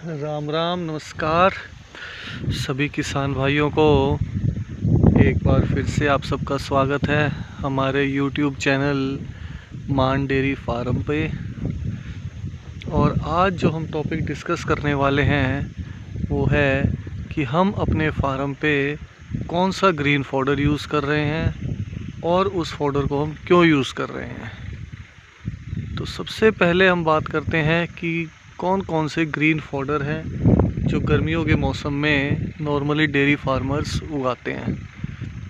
राम राम, नमस्कार सभी किसान भाइयों को। एक बार फिर से आप सबका स्वागत है हमारे YouTube चैनल मान डेयरी फार्म पे। और आज जो हम टॉपिक डिस्कस करने वाले हैं वो है कि हम अपने फार्म पे कौन सा ग्रीन फॉडर यूज़ कर रहे हैं और उस फॉडर को हम क्यों यूज़ कर रहे हैं। तो सबसे पहले हम बात करते हैं कि कौन कौन से ग्रीन फॉडर हैं जो गर्मियों के मौसम में नॉर्मली डेयरी फार्मर्स उगाते हैं।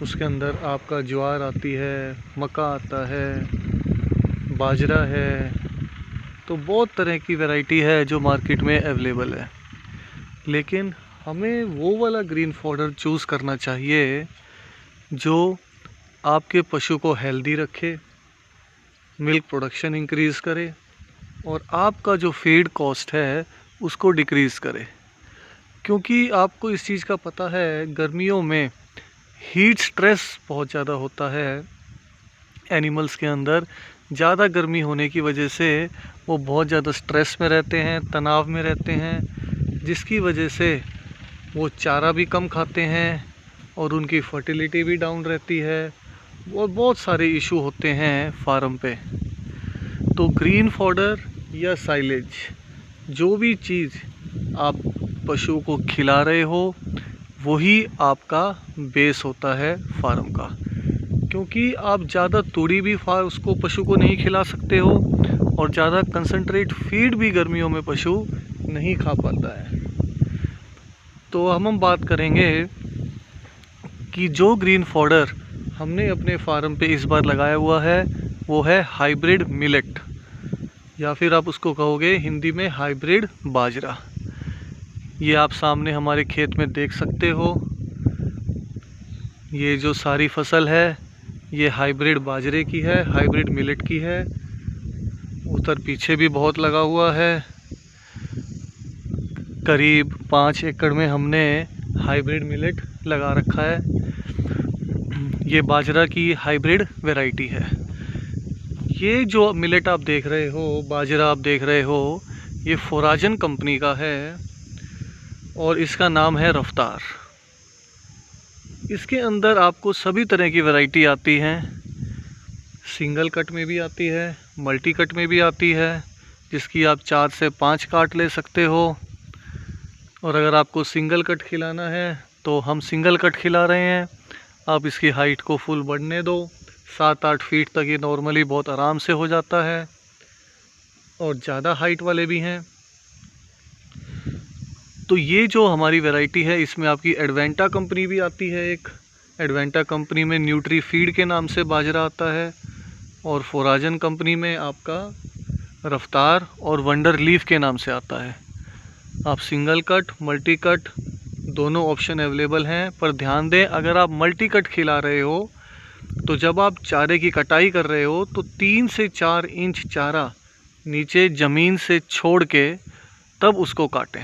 उसके अंदर आपका ज्वार आती है, मक्का आता है, बाजरा है। तो बहुत तरह की वैरायटी है जो मार्केट में अवेलेबल है, लेकिन हमें वो वाला ग्रीन फॉडर चूज़ करना चाहिए जो आपके पशु को हेल्दी रखे, मिल्क प्रोडक्शन इंक्रीज़ करे और आपका जो फीड कॉस्ट है उसको डिक्रीज़ करे। क्योंकि आपको इस चीज़ का पता है, गर्मियों में हीट स्ट्रेस बहुत ज़्यादा होता है एनिमल्स के अंदर। ज़्यादा गर्मी होने की वजह से वो बहुत ज़्यादा स्ट्रेस में रहते हैं, तनाव में रहते हैं, जिसकी वजह से वो चारा भी कम खाते हैं और उनकी फर्टिलिटी भी डाउन रहती है और बहुत सारे इशू होते हैं फार्म पे। तो ग्रीन फॉडर या साइलेज, जो भी चीज़ आप पशु को खिला रहे हो वही आपका बेस होता है फार्म का। क्योंकि आप ज़्यादा तूड़ी भी उसको पशु को नहीं खिला सकते हो और ज़्यादा कंसंट्रेट फीड भी गर्मियों में पशु नहीं खा पाता है। तो हम बात करेंगे कि जो ग्रीन फॉडर हमने अपने फार्म पे इस बार लगाया हुआ है वो है हाइब्रिड मिलेट, या फिर आप उसको कहोगे हिंदी में हाइब्रिड बाजरा। ये आप सामने हमारे खेत में देख सकते हो। ये जो सारी फसल है ये हाइब्रिड बाजरे की है, हाइब्रिड मिलेट की है। उधर पीछे भी बहुत लगा हुआ है। करीब 5 एकड़ में हमने हाइब्रिड मिलेट लगा रखा है। ये बाजरा की हाइब्रिड वैरायटी है। ये जो मिलेट आप देख रहे हो, बाजरा आप देख रहे हो, ये फोराजन कंपनी का है और इसका नाम है रफ्तार। इसके अंदर आपको सभी तरह की वैरायटी आती हैं। सिंगल कट में भी आती है, मल्टी कट में भी आती है, जिसकी आप 4 से 5 काट ले सकते हो। और अगर आपको सिंगल कट खिलाना है तो हम सिंगल कट खिला रहे हैं। आप इसकी हाइट को फुल बढ़ने दो, 7-8 फीट तक ये नॉर्मली बहुत आराम से हो जाता है। और ज़्यादा हाइट वाले भी हैं। तो ये जो हमारी वैरायटी है इसमें आपकी एडवेंटा कंपनी भी आती है। एक एडवेंटा कंपनी में न्यूट्री फीड के नाम से बाजरा आता है और फोराजन कंपनी में आपका रफ्तार और वंडर लीफ के नाम से आता है। आप सिंगल कट, मल्टी कट दोनों ऑप्शन अवेलेबल हैं। पर ध्यान दें, अगर आप मल्टी कट खिला रहे हो तो जब आप चारे की कटाई कर रहे हो तो 3 से 4 इंच चारा नीचे ज़मीन से छोड़ के तब उसको काटें।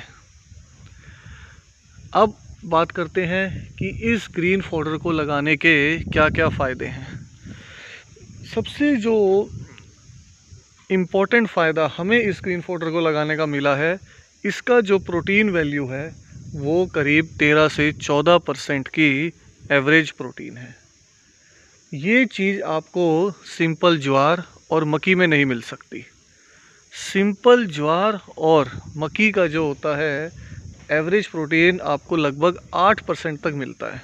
अब बात करते हैं कि इस ग्रीन फॉडर को लगाने के क्या क्या फ़ायदे हैं। सबसे जो इम्पोर्टेंट फ़ायदा हमें इस ग्रीन फॉडर को लगाने का मिला है, इसका जो प्रोटीन वैल्यू है वो करीब 13 से 14% की एवरेज प्रोटीन है। ये चीज़ आपको सिंपल ज्वार और मक्की में नहीं मिल सकती। सिंपल ज्वार और मक्की का जो होता है एवरेज प्रोटीन आपको लगभग 8% तक मिलता है।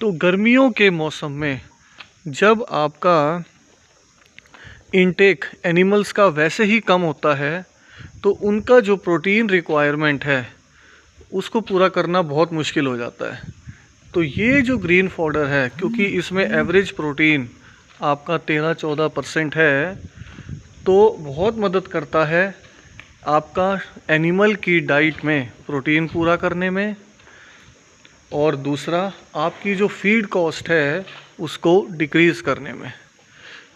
तो गर्मियों के मौसम में जब आपका इनटेक एनिमल्स का वैसे ही कम होता है तो उनका जो प्रोटीन रिक्वायरमेंट है उसको पूरा करना बहुत मुश्किल हो जाता है। तो ये जो ग्रीन फॉडर है, क्योंकि इसमें एवरेज प्रोटीन आपका 13-14% है, तो बहुत मदद करता है आपका एनिमल की डाइट में प्रोटीन पूरा करने में। और दूसरा, आपकी जो फीड कॉस्ट है उसको डिक्रीज़ करने में।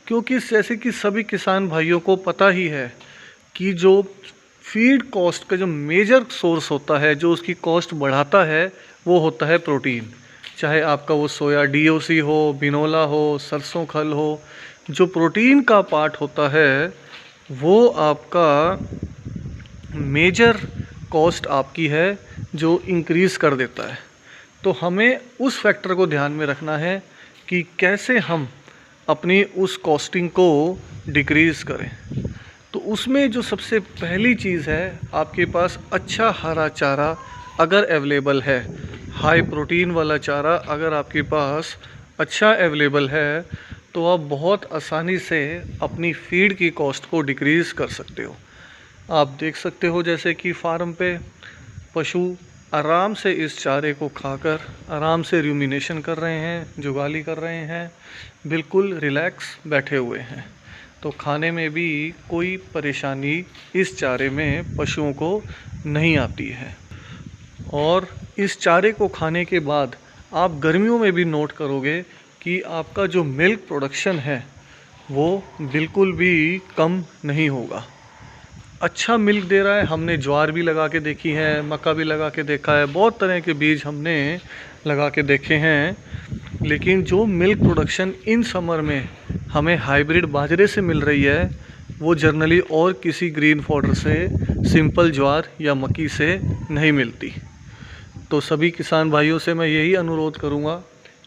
क्योंकि जैसे कि सभी किसान भाइयों को पता ही है कि जो फीड कॉस्ट का जो मेजर सोर्स होता है, जो उसकी कॉस्ट बढ़ाता है, वो होता है प्रोटीन। चाहे आपका वो सोया डीओसी हो, बिनोला हो, सरसों खल हो, जो प्रोटीन का पार्ट होता है वो आपका मेजर कॉस्ट आपकी है जो इंक्रीज़ कर देता है। तो हमें उस फैक्टर को ध्यान में रखना है कि कैसे हम अपनी उस कॉस्टिंग को डिक्रीज़ करें। तो उसमें जो सबसे पहली चीज़ है, आपके पास अच्छा हरा चारा अगर अवेलेबल है, हाई प्रोटीन वाला चारा अगर आपके पास अच्छा अवेलेबल है, तो आप बहुत आसानी से अपनी फीड की कॉस्ट को डिक्रीज़ कर सकते हो। आप देख सकते हो जैसे कि फार्म पे पशु आराम से इस चारे को खाकर आराम से रूमिनेशन कर रहे हैं, जुगाली कर रहे हैं, बिल्कुल रिलैक्स बैठे हुए हैं। तो खाने में भी कोई परेशानी इस चारे में पशुओं को नहीं आती है। और इस चारे को खाने के बाद आप गर्मियों में भी नोट करोगे कि आपका जो मिल्क प्रोडक्शन है वो बिल्कुल भी कम नहीं होगा, अच्छा मिल्क दे रहा है। हमने ज्वार भी लगा के देखी है, मक्का भी लगा के देखा है, बहुत तरह के बीज हमने लगा के देखे हैं, लेकिन जो मिल्क प्रोडक्शन इन समर में हमें हाइब्रिड बाजरे से मिल रही है वो जनरली और किसी ग्रीन फॉडर से, सिंपल ज्वार या मक्की से नहीं मिलती। तो सभी किसान भाइयों से मैं यही अनुरोध करूँगा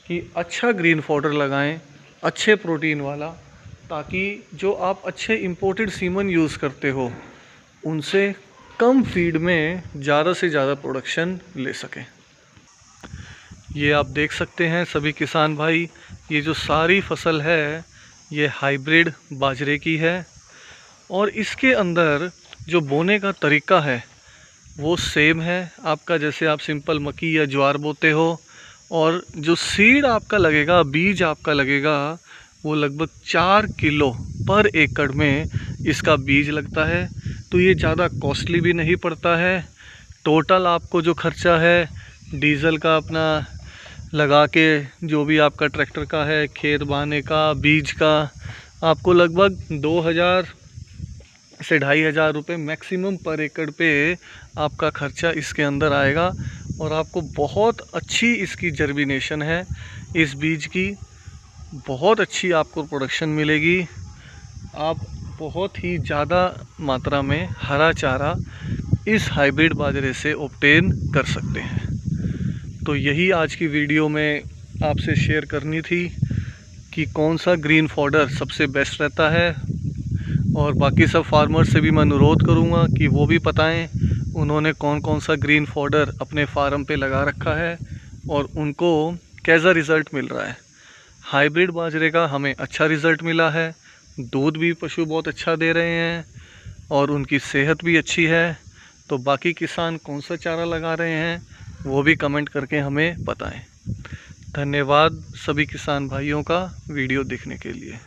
कि अच्छा ग्रीन फॉडर लगाएं, अच्छे प्रोटीन वाला, ताकि जो आप अच्छे इंपोर्टेड सीमन यूज़ करते हो उनसे कम फीड में ज़्यादा से ज़्यादा प्रोडक्शन ले सकें। ये आप देख सकते हैं सभी किसान भाई, ये जो सारी फसल है ये हाइब्रिड बाजरे की है और इसके अंदर जो बोने का तरीका है वो सेम है आपका, जैसे आप सिंपल मक्की या ज्वार बोते हो। और जो सीड आपका लगेगा, बीज आपका लगेगा, वो लगभग 4 किलो पर एकड़ में इसका बीज लगता है। तो ये ज़्यादा कॉस्टली भी नहीं पड़ता है। टोटल आपको जो खर्चा है डीज़ल का अपना लगा के, जो भी आपका ट्रैक्टर का है, खेत बाने का, बीज का, आपको लगभग 2000 से 2500 रुपये मैक्सिमम पर एकड़ पे आपका खर्चा इसके अंदर आएगा। और आपको बहुत अच्छी इसकी जर्मिनेशन है, इस बीज की बहुत अच्छी आपको प्रोडक्शन मिलेगी। आप बहुत ही ज़्यादा मात्रा में हरा चारा इस हाइब्रिड बाजरे से ऑब्टेन कर सकते हैं। तो यही आज की वीडियो में आपसे शेयर करनी थी कि कौन सा ग्रीन फॉडर सबसे बेस्ट रहता है। और बाकी सब फार्मर से भी मैं अनुरोध करूंगा कि वो भी बताएं उन्होंने कौन कौन सा ग्रीन फॉडर अपने फार्म पे लगा रखा है और उनको कैसा रिज़ल्ट मिल रहा है। हाइब्रिड बाजरे का हमें अच्छा रिज़ल्ट मिला है, दूध भी पशु बहुत अच्छा दे रहे हैं और उनकी सेहत भी अच्छी है। तो बाकी किसान कौन सा चारा लगा रहे हैं वो भी कमेंट करके हमें बताएं। धन्यवाद सभी किसान भाइयों का वीडियो देखने के लिए।